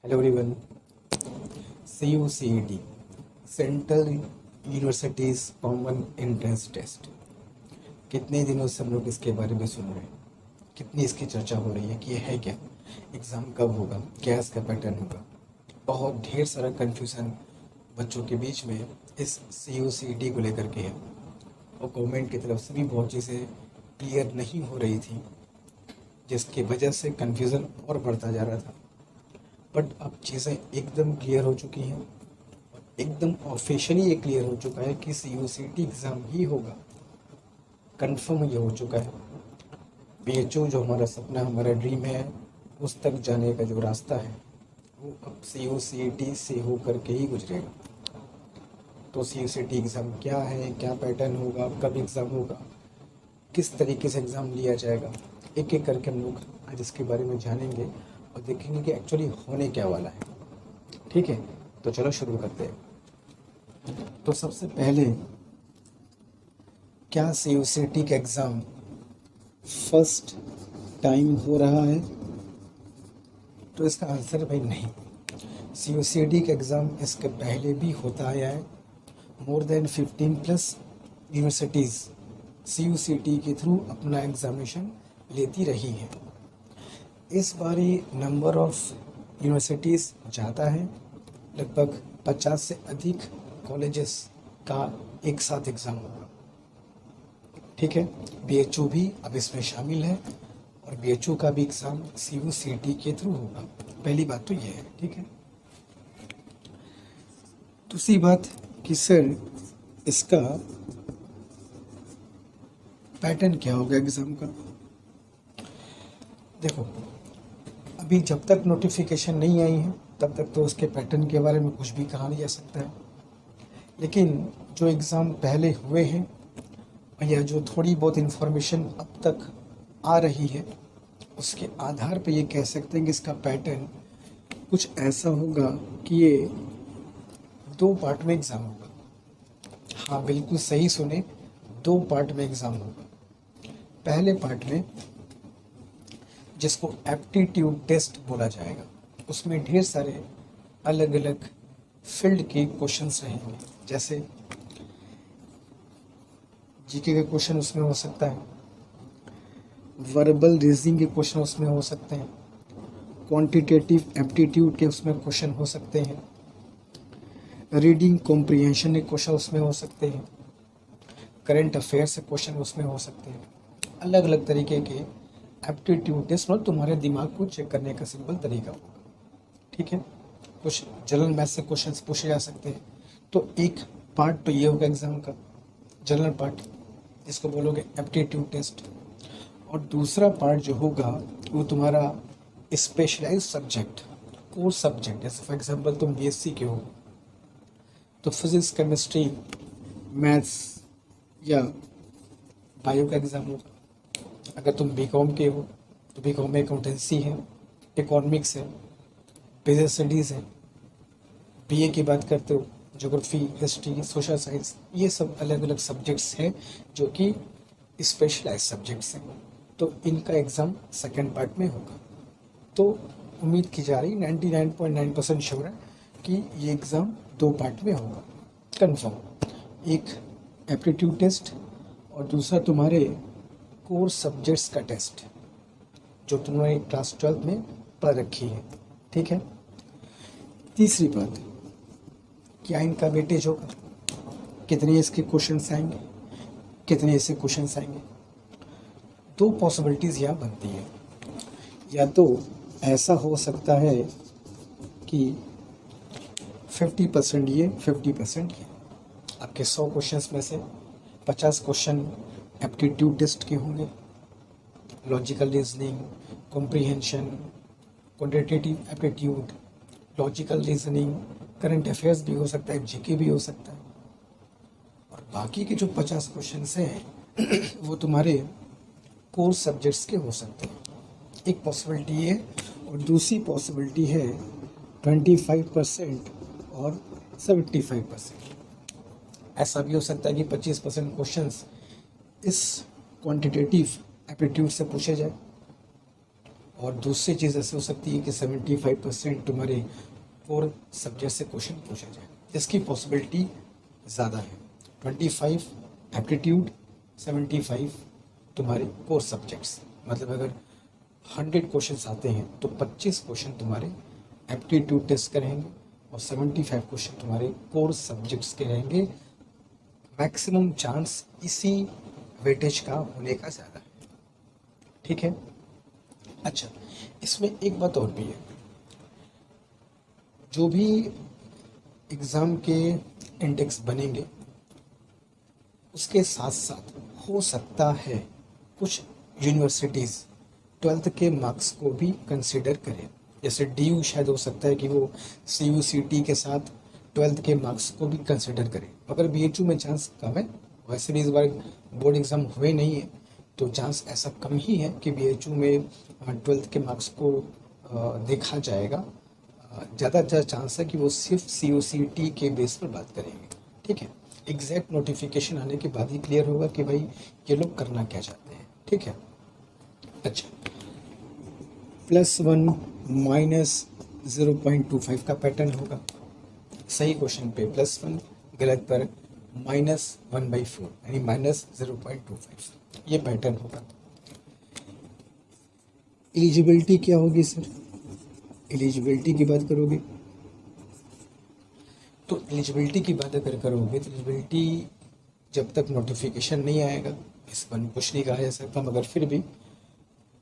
Hello everyone. CUCET central universities common entrance test. कितने दिनों से हम लोग इसके बारे में सुन रहे हैं, कितनी इसकी चर्चा हो रही है कि ये है क्या, एग्ज़ाम कब होगा, क्या इसका पैटर्न होगा। बहुत ढेर सारा कन्फ्यूज़न बच्चों के बीच में इस CUCET को लेकर के है और गवर्नमेंट की तरफ से भी बहुत चीज़ें क्लियर नहीं हो रही थी, जिसकी वजह से कन्फ्यूज़न और बढ़ता जा रहा था। बट अब चीज़ें एकदम क्लियर हो चुकी हैं, एकदम ऑफिशियली ये क्लियर हो चुका है कि CUCET एग्ज़ाम ही होगा। कंफर्म ये हो चुका है। BHU जो हमारा सपना, हमारा ड्रीम है, उस तक जाने का जो रास्ता है वो अब CUCET से हो कर के ही गुजरेगा। तो CUCET एग्ज़ाम क्या है, क्या पैटर्न होगा, कब एग्ज़ाम होगा, किस तरीके से एग्ज़ाम लिया जाएगा, एक एक करके हम लोग आज इसके बारे में जानेंगे और देखेंगे कि एक्चुअली होने क्या वाला है। ठीक है, तो चलो शुरू करते हैं। तो सबसे पहले, क्या CUCET का एग्ज़ाम फर्स्ट टाइम हो रहा है? तो इसका आंसर भाई नहीं। CUCET का एग्ज़ाम इसके पहले भी होता आया है। मोर देन 15+ यूनिवर्सिटीज़ CUCET के थ्रू अपना एग्ज़ामिनेशन लेती रही है। इस बारी नंबर ऑफ यूनिवर्सिटीज़ ज़्यादा है, लगभग 50 से अधिक कॉलेजेस का एक साथ एग्ज़ाम होगा। ठीक है, BHU भी अब इसमें शामिल है और BHU का भी एग्ज़ाम CUCET के थ्रू होगा। पहली बात तो ये है। ठीक है, दूसरी बात कि सर इसका पैटर्न क्या होगा एग्ज़ाम का। देखो, अभी जब तक नोटिफिकेशन नहीं आई है तब तक तो उसके पैटर्न के बारे में कुछ भी कहा नहीं जा सकता है। लेकिन जो एग्ज़ाम पहले हुए हैं या जो थोड़ी बहुत इन्फॉर्मेशन अब तक आ रही है, उसके आधार पे ये कह सकते हैं कि इसका पैटर्न कुछ ऐसा होगा कि ये 2 पार्ट में एग्ज़ाम होगा। हाँ, बिल्कुल सही सुने, 2 पार्ट में एग्ज़ाम होगा। पहले पार्ट में, जिसको एप्टीट्यूड टेस्ट बोला जाएगा, उसमें ढेर सारे अलग अलग फील्ड के क्वेश्चंस रहेंगे। जैसे GK के क्वेश्चन उसमें हो सकता है, वर्बल रीजनिंग के क्वेश्चन उसमें हो सकते हैं, क्वांटिटेटिव एप्टीट्यूड के उसमें क्वेश्चन हो सकते हैं, रीडिंग कॉम्प्रिहेंशन के क्वेश्चन उसमें हो सकते हैं, करंट अफेयर्स के क्वेश्चन उसमें हो सकते हैं। अलग अलग तरीके के एप्टीट्यूड टेस्ट मतलब तुम्हारे दिमाग को चेक करने का सिंपल तरीका होगा। ठीक है, कुछ जनरल मैथ से क्वेश्चंस पूछे जा सकते हैं। तो एक पार्ट तो ये होगा एग्ज़ाम का, जनरल पार्ट, जिसको बोलोगे एप्टीट्यूड टेस्ट। और दूसरा पार्ट जो होगा वो तुम्हारा स्पेशलाइज सब्जेक्ट, कोर्स सब्जेक्ट। जैसे फॉर एग्जांपल तुम BSc के हो तो फिजिक्स, केमिस्ट्री, मैथ्स या बायो का एग्ज़ाम होगा। अगर तुम BCom के हो तो BCom में अकाउंटेंसी है, इकोनॉमिक्स है, बिजनेस स्टडीज़ है। BA की बात करते हो, ज्योग्राफी, हिस्ट्री, सोशल साइंस, ये सब अलग अलग सब्जेक्ट्स हैं जो कि स्पेशलाइज सब्जेक्ट्स हैं। तो इनका एग्ज़ाम सेकेंड पार्ट में होगा। तो उम्मीद की जा रही 99.9% श्योर है कि ये एग्ज़ाम 2 पार्ट में होगा, कंफर्म। एक एप्टीट्यूड टेस्ट और दूसरा तुम्हारे कोर सब्जेक्ट्स का टेस्ट जो तुमने क्लास 12 में पढ़ रखी है। ठीक है, तीसरी बात, क्या इनका वेटेज होगा, कितने इसके क्वेश्चंस आएंगे, कितने ऐसे क्वेश्चंस आएंगे। 2 पॉसिबिलिटीज़ यहाँ बनती है। या तो ऐसा हो सकता है कि 50% ये, 50% ये। आपके 100 क्वेश्चंस में से 50 क्वेश्चन एप्टीट्यूड टेस्ट के होंगे, logical reasoning, comprehension, quantitative aptitude, logical reasoning, current affairs भी हो सकता है, GK भी हो सकता है। और बाकी के जो 50 क्वेश्चंस हैं वो तुम्हारे कोर्स सब्जेक्ट्स के हो सकते हैं। एक पॉसिबिलिटी है और दूसरी पॉसिबिलिटी है 25% और 75%। ऐसा भी हो सकता है कि 25% क्वेश्चंस इस क्वांटिटेटिव एप्टीट्यूड से पूछे जाए और दूसरी चीज़ ऐसे हो सकती है कि 75% तुम्हारे कोर सब्जेक्ट से क्वेश्चन पूछा जाए, इसकी पॉसिबिलिटी ज़्यादा है। 25 एप्टीट्यूड, 75 तुम्हारे कोर सब्जेक्ट्स, मतलब अगर 100 क्वेश्चन आते हैं तो 25 क्वेश्चन तुम्हारे एप्टीट्यूड टेस्ट के रहेंगे और 75 क्वेश्चन तुम्हारे कोर सब्जेक्ट्स के रहेंगे। मैक्सिमम चांस इसी वेटेज का होने का ज़्यादा है, ठीक है। अच्छा, इसमें एक बात और भी है, जो भी एग्ज़ाम के इंडेक्स बनेंगे उसके साथ साथ हो सकता है कुछ यूनिवर्सिटीज़ 12th के मार्क्स को भी कंसिडर करें। जैसे DU शायद हो सकता है कि वो CUCT के साथ 12th के मार्क्स को भी कंसिडर करें, मगर BHU में चांस कम है। वैसे भी इस बार बोर्ड एग्ज़ाम हुए नहीं है तो चांस ऐसा कम ही है कि BHU में 12th के मार्क्स को देखा जाएगा। ज़्यादा चांस है कि वो सिर्फ CUCT के बेस पर बात करेंगे, ठीक है। एग्जैक्ट नोटिफिकेशन आने के बाद ही क्लियर होगा कि भाई ये लोग करना क्या चाहते हैं, ठीक है। अच्छा, +1 -0.25 का पैटर्न होगा। सही क्वेश्चन पे +1, गलत पर -1/4 यानी -0.25, ये पैटर्न होगा। एलिजिबिलिटी क्या होगी सर? एलिजिबिलिटी की बात करोगे तो एलिजिबिलिटी की बात अगर करोगे तो एलिजिबिलिटी जब तक नोटिफिकेशन नहीं आएगा इस पर कुछ नहीं कहा जा सकता, मगर फिर भी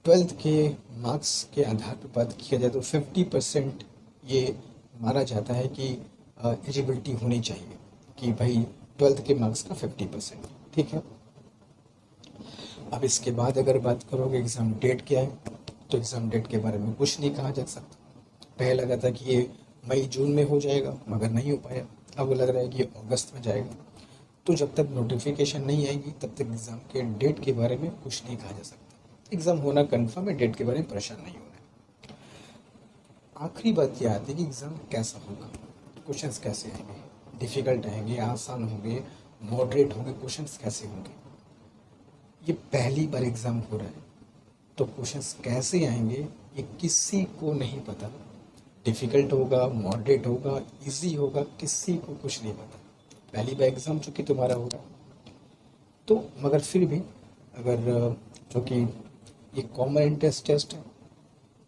12th के मार्क्स के आधार पर बात किया जाए तो 50% ये माना जाता है कि एलिजिबिलिटी होनी चाहिए कि भाई 12th के मार्क्स का 50%, ठीक है। अब इसके बाद अगर बात करोगे एग्ज़ाम डेट क्या है, तो एग्ज़ाम डेट के बारे में कुछ नहीं कहा जा सकता। पहले लगा था कि ये मई जून में हो जाएगा, मगर नहीं हो पाया। अब लग रहा है कि ये अगस्त में जाएगा। तो जब तक नोटिफिकेशन नहीं आएगी तब तक एग्ज़ाम के डेट के बारे में कुछ नहीं कहा जा सकता। एग्ज़ाम होना कन्फर्म है, डेट के बारे में परेशान नहीं होना है। आखिरी बात यह आती है कि एग्ज़ाम कैसा होगा, क्वेश्चंस कैसे आएंगे, डिफ़िकल्ट आएंगे, आसान होंगे, मॉडरेट होंगे, क्वेश्चंस कैसे होंगे। ये पहली बार एग्ज़ाम हो रहा है तो क्वेश्चंस कैसे आएंगे ये किसी को नहीं पता। डिफ़िकल्ट होगा, मॉडरेट होगा, इजी होगा, किसी को कुछ नहीं पता। पहली बार एग्ज़ाम चूँकि तुम्हारा हो रहा है तो, मगर फिर भी अगर चूँकि ये कॉमन एंट्रेंस टेस्ट है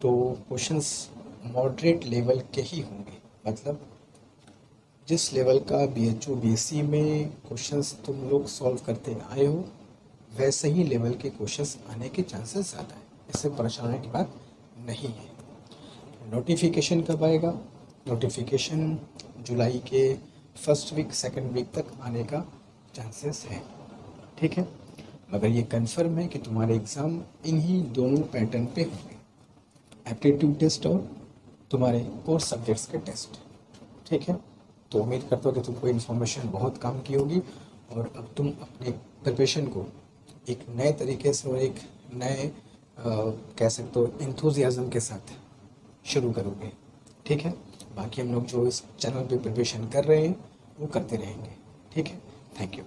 तो क्वेश्चंस मॉडरेट लेवल के ही होंगे। मतलब जिस लेवल का BHU BC में क्वेश्चंस तुम लोग सॉल्व करते आए हो वैसे ही लेवल के क्वेश्चंस आने के चांसेस ज़्यादा है, इससे परेशान होने की बात नहीं है। नोटिफिकेशन कब आएगा? नोटिफिकेशन जुलाई के फर्स्ट वीक सेकंड वीक तक आने का चांसेस है, ठीक है। मगर ये कंफर्म है कि तुम्हारे एग्ज़ाम इन्हीं दोनों पैटर्न पे होंगे, एप्टीट्यूड टेस्ट और तुम्हारे कोर सब्जेक्ट्स के टेस्ट, ठीक है। तो उम्मीद करता हूँ कि तुमको इन्फॉर्मेशन बहुत काम की होगी और अब तुम अपने प्रिपरेशन को एक नए तरीके से और एक नए कह सकते हो एंथुजियाज्म के साथ शुरू करोगे, ठीक है। बाकी हम लोग जो इस चैनल पे प्रिपरेशन कर रहे हैं वो करते रहेंगे, ठीक है। Thank you.